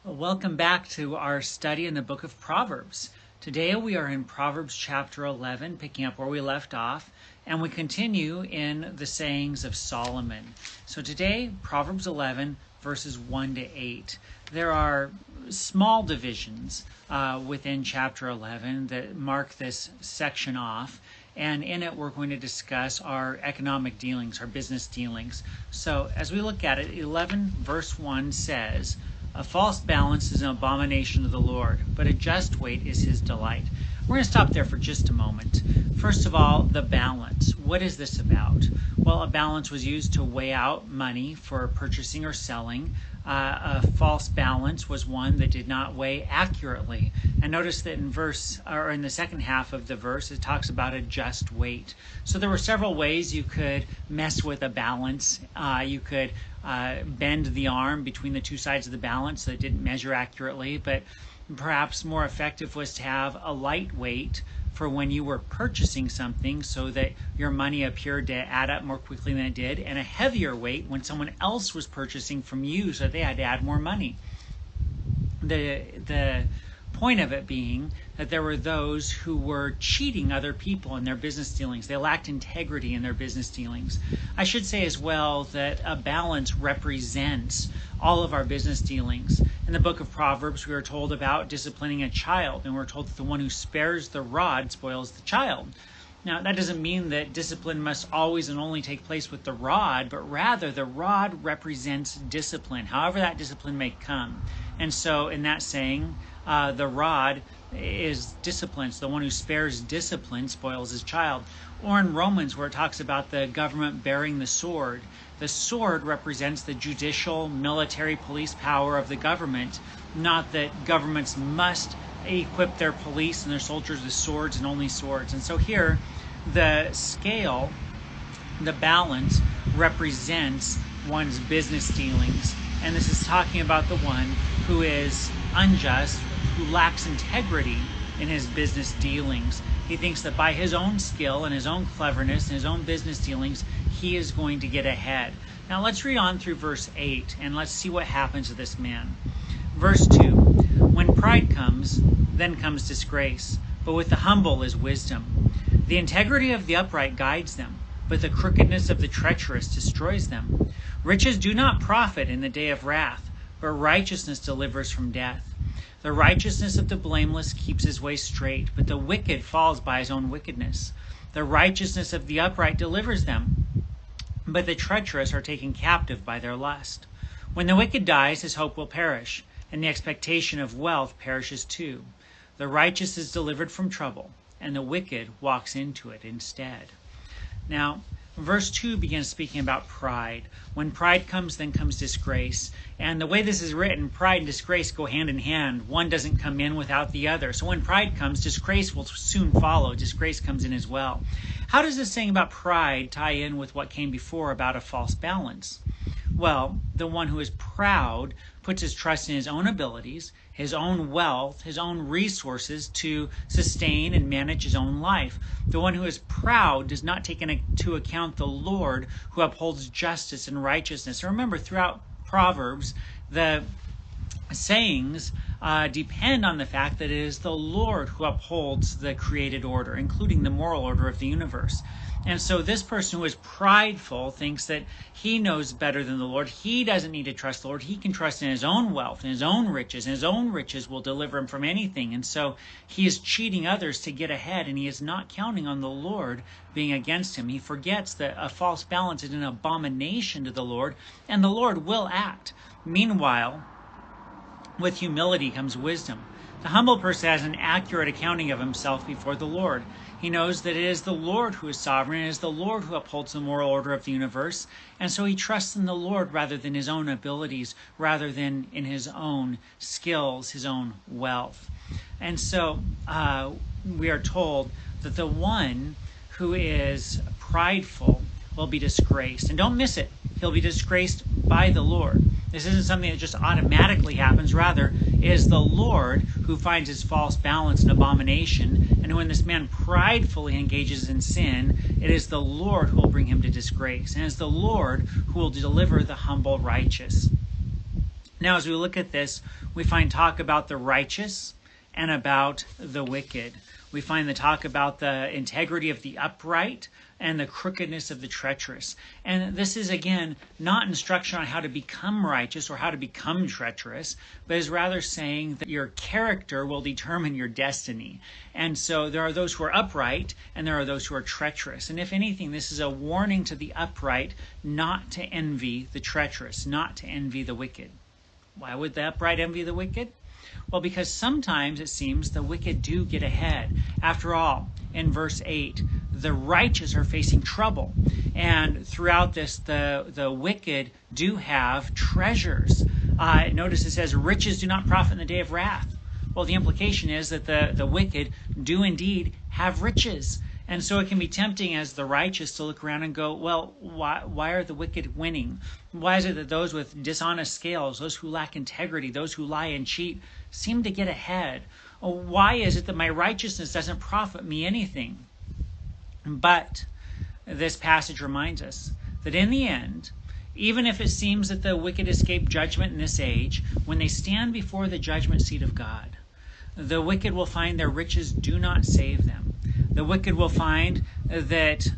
Welcome back to our study in the book of Proverbs. Today we are in Proverbs chapter 11, picking up where we left off, and we continue in the sayings of Solomon. So today, Proverbs 11, verses 1 to 8. There are small divisions within chapter 11 that mark this section off. And in it, we're going to discuss our economic dealings, our business dealings. So as we look at it, 11 verse 1 says, "A false balance is an abomination to the Lord, but a just weight is his delight." We're going to stop there for just a moment. First of all, the balance. What is this about? Well, a balance was used to weigh out money for purchasing or selling. A false balance was one that did not weigh accurately. And notice that in the second half of the verse, it talks about a just weight. So there were several ways you could mess with a balance. You could bend the arm between the two sides of the balance so it didn't measure accurately, but perhaps more effective was to have a light weight for when you were purchasing something so that your money appeared to add up more quickly than it did, and a heavier weight when someone else was purchasing from you so they had to add more money. The point of it being that there were those who were cheating other people in their business dealings. They lacked integrity in their business dealings. I should say as well that a balance represents all of our business dealings. In the book of Proverbs, we are told about disciplining a child, and we're told that the one who spares the rod spoils the child. Now, that doesn't mean that discipline must always and only take place with the rod, but rather the rod represents discipline, however that discipline may come. And so in that saying, the rod is discipline. So the one who spares discipline spoils his child. Or in Romans, where it talks about the government bearing the sword represents the judicial, military, police power of the government, not that governments must equip their police and their soldiers with swords and only swords. And so here, the scale, the balance, represents one's business dealings. And this is talking about the one who is unjust, who lacks integrity in his business dealings. He thinks that by his own skill and his own cleverness and his own business dealings, he is going to get ahead. Now let's read on through verse 8 and let's see what happens to this man. Verse 2, "When pride comes, then comes disgrace, but with the humble is wisdom. The integrity of the upright guides them, but the crookedness of the treacherous destroys them. Riches do not profit in the day of wrath, but righteousness delivers from death. The righteousness of the blameless keeps his way straight, but the wicked falls by his own wickedness. The righteousness of the upright delivers them, but the treacherous are taken captive by their lust. When the wicked dies, his hope will perish, and the expectation of wealth perishes too. The righteous is delivered from trouble, and the wicked walks into it instead." Now, verse 2 begins speaking about pride. When pride comes, then comes disgrace. And the way this is written, pride and disgrace go hand in hand. One doesn't come in without the other. So when pride comes, disgrace will soon follow. Disgrace comes in as well. How does this saying about pride tie in with what came before about a false balance? Well, the one who is proud puts his trust in his own abilities, his own wealth, his own resources to sustain and manage his own life. The one who is proud does not take into account the Lord who upholds justice and righteousness. Remember, throughout Proverbs, the sayings depend on the fact that it is the Lord who upholds the created order, including the moral order of the universe. And so this person who is prideful thinks that he knows better than the Lord. He doesn't need to trust the Lord. He can trust in his own wealth and his own riches, and his own riches will deliver him from anything. And so he is cheating others to get ahead, and he is not counting on the Lord being against him. He forgets that a false balance is an abomination to the Lord, and the Lord will act. Meanwhile, with humility comes wisdom. The humble person has an accurate accounting of himself before the Lord. He knows that it is the Lord who is sovereign. It is the Lord who upholds the moral order of the universe. And so he trusts in the Lord rather than his own abilities, rather than in his own skills, his own wealth. And so we are told that the one who is prideful will be disgraced. And don't miss it. He'll be disgraced by the Lord. This isn't something that just automatically happens. Rather, it is the Lord who finds his false balance an abomination. And when this man pridefully engages in sin, it is the Lord who will bring him to disgrace. And it's the Lord who will deliver the humble righteous. Now, as we look at this, we find talk about the righteous and about the wicked. We find the talk about the integrity of the upright and the crookedness of the treacherous. And this is, again, not instruction on how to become righteous or how to become treacherous, but is rather saying that your character will determine your destiny. And so there are those who are upright and there are those who are treacherous. And if anything, this is a warning to the upright not to envy the treacherous, not to envy the wicked. Why would the upright envy the wicked? Well, because sometimes it seems the wicked do get ahead. After all, in verse 8, the righteous are facing trouble. And throughout this, the wicked do have treasures. Notice it says, riches do not profit in the day of wrath. Well, the implication is that the wicked do indeed have riches. And so it can be tempting as the righteous to look around and go, well, why are the wicked winning? Why is it that those with dishonest scales, those who lack integrity, those who lie and cheat, seem to get ahead? Why is it that my righteousness doesn't profit me anything? But this passage reminds us that in the end, even if it seems that the wicked escape judgment in this age, when they stand before the judgment seat of God, the wicked will find their riches do not save them. The wicked will find that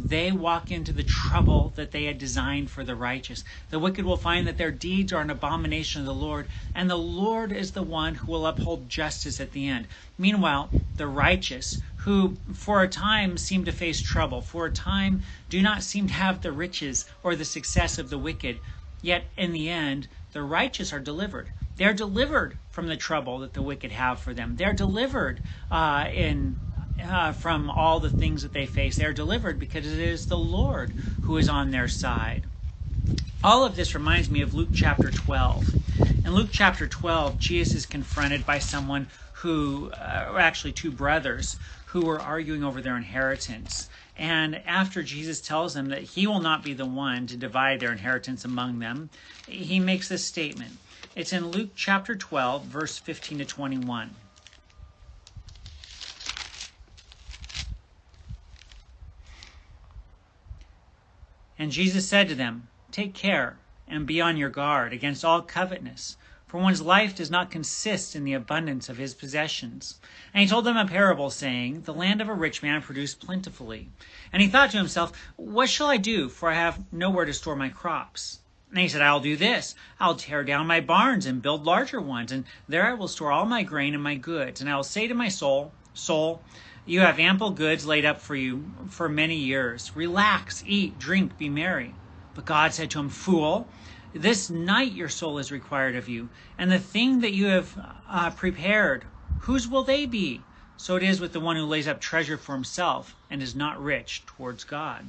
they walk into the trouble that they had designed for the righteous. The wicked will find that their deeds are an abomination of the Lord, and the Lord is the one who will uphold justice at the end. Meanwhile, the righteous, who for a time seem to face trouble, for a time do not seem to have the riches or the success of the wicked, yet in the end, the righteous are delivered. They're delivered from the trouble that the wicked have for them. They're delivered from all the things that they face. They're delivered because it is the Lord who is on their side. All of this reminds me of Luke chapter 12. In Luke chapter 12, Jesus is confronted by someone who, actually two brothers, who were arguing over their inheritance. And after Jesus tells them that he will not be the one to divide their inheritance among them, he makes this statement. It's in Luke chapter 12, verse 15 to 21. And Jesus said to them, "Take care and be on your guard against all covetousness, for one's life does not consist in the abundance of his possessions." And he told them a parable, saying, "The land of a rich man produced plentifully. And he thought to himself, what shall I do, for I have nowhere to store my crops? And he said, I'll do this. I'll tear down my barns and build larger ones, and there I will store all my grain and my goods. And I will say to my soul, you have ample goods laid up for you for many years. Relax, eat, drink, be merry." But God said to him, "Fool, this night your soul is required of you, and the thing that you have prepared, whose will they be? So it is with the one who lays up treasure for himself and is not rich towards God."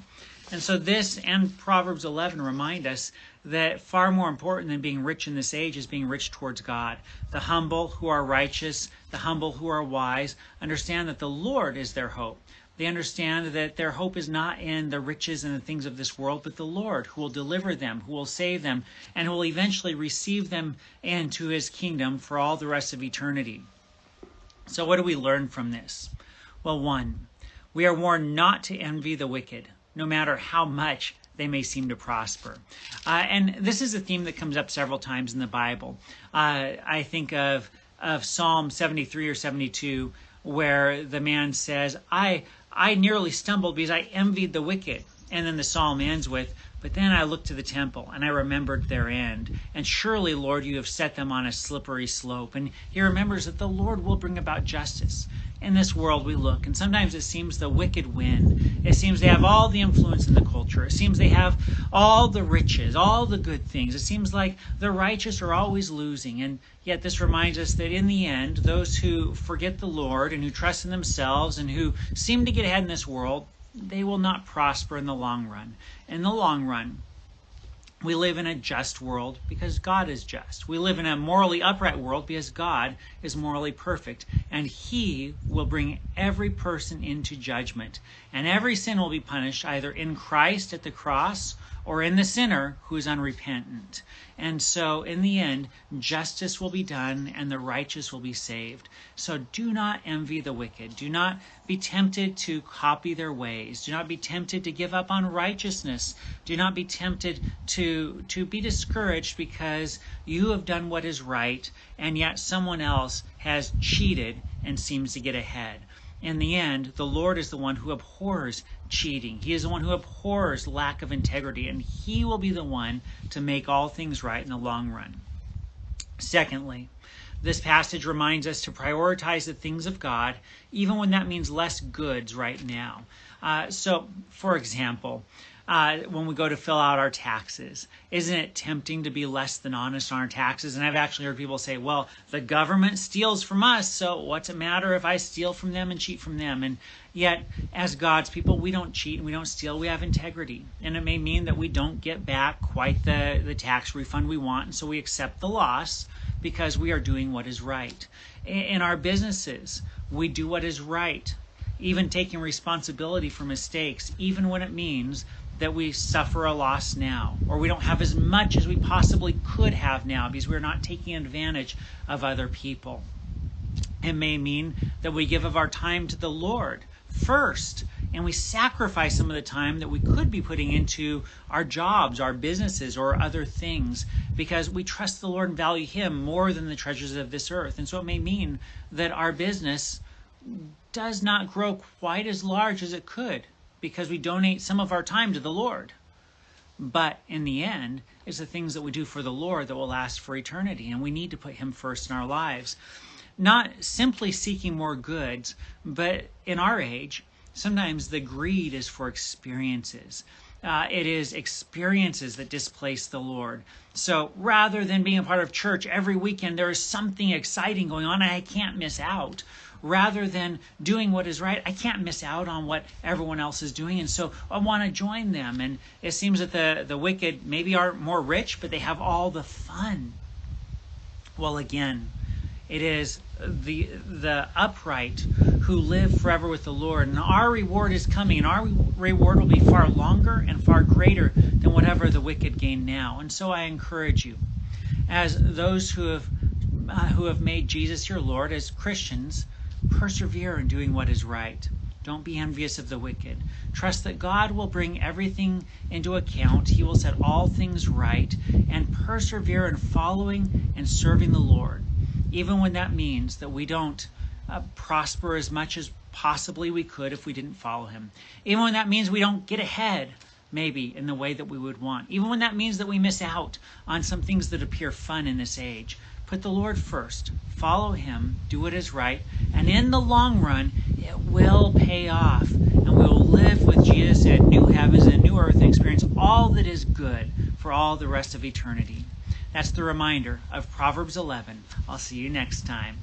And so this and Proverbs 11 remind us that far more important than being rich in this age is being rich towards God. The humble who are righteous, the humble who are wise, understand that the Lord is their hope. They understand that their hope is not in the riches and the things of this world, but the Lord who will deliver them, who will save them, and who will eventually receive them into his kingdom for all the rest of eternity. So what do we learn from this? Well, one, we are warned not to envy the wicked, no matter how much they may seem to prosper. And this is a theme that comes up several times in the Bible. I think of Psalm 73 or 72, where the man says, I nearly stumbled because I envied the wicked. And then the psalm ends with, "But then I looked to the temple, and I remembered their end. And surely, Lord, you have set them on a slippery slope." And he remembers that the Lord will bring about justice. In this world we look, and sometimes it seems the wicked win. It seems they have all the influence in the culture. It seems they have all the riches, all the good things. It seems like the righteous are always losing. And yet this reminds us that in the end, those who forget the Lord and who trust in themselves and who seem to get ahead in this world, they will not prosper in the long run. In the long run, we live in a just world because God is just. We live in a morally upright world because God is morally perfect. And he will bring every person into judgment. And every sin will be punished either in Christ at the cross or in the sinner who is unrepentant. And so in the end, justice will be done and the righteous will be saved. So do not envy the wicked. Do not be tempted to copy their ways. Do not be tempted to give up on righteousness. Do not be tempted to be discouraged because you have done what is right and yet someone else has cheated and seems to get ahead. In the end, the Lord is the one who abhors cheating. He is the one who abhors lack of integrity, and he will be the one to make all things right in the long run. Secondly, this passage reminds us to prioritize the things of God, even when that means less goods right now. So, for example, when we go to fill out our taxes, isn't it tempting to be less than honest on our taxes? And I've actually heard people say, well, the government steals from us, so what's it matter if I steal from them and cheat from them? And yet, as God's people, we don't cheat and we don't steal. We have integrity. And it may mean that we don't get back quite the tax refund we want, and so we accept the loss because we are doing what is right. In our businesses, we do what is right, even taking responsibility for mistakes, even when it means that we suffer a loss now, or we don't have as much as we possibly could have now because we're not taking advantage of other people. It may mean that we give of our time to the Lord first, and we sacrifice some of the time that we could be putting into our jobs, our businesses, or other things because we trust the Lord and value Him more than the treasures of this earth. And so it may mean that our business does not grow quite as large as it could because we donate some of our time to the Lord. But in the end, it's the things that we do for the Lord that will last for eternity, and we need to put Him first in our lives. Not simply seeking more goods, but in our age, sometimes the greed is for experiences. It is experiences that displace the Lord. So rather than being a part of church every weekend, there is something exciting going on and I can't miss out. Rather than doing what is right, I can't miss out on what everyone else is doing, and so I want to join them. And it seems that the wicked maybe are more rich, but they have all the fun. Well, again, it is the upright who live forever with the Lord, and our reward is coming, and our reward will be far longer and far greater than whatever the wicked gain now. And so I encourage you, as those who have made Jesus your Lord, as Christians, persevere in doing what is right. Don't be envious of the wicked. Trust that God will bring everything into account. He will set all things right, and persevere in following and serving the Lord, even when that means that we don't prosper as much as possibly we could if we didn't follow Him. Even when that means we don't get ahead, maybe, in the way that we would want. Even when that means that we miss out on some things that appear fun in this age. Put the Lord first. Follow Him. Do what is right. And in the long run, it will pay off. And we will live with Jesus in new heavens and new earth and experience all that is good for all the rest of eternity. That's the reminder of Proverbs 11. I'll see you next time.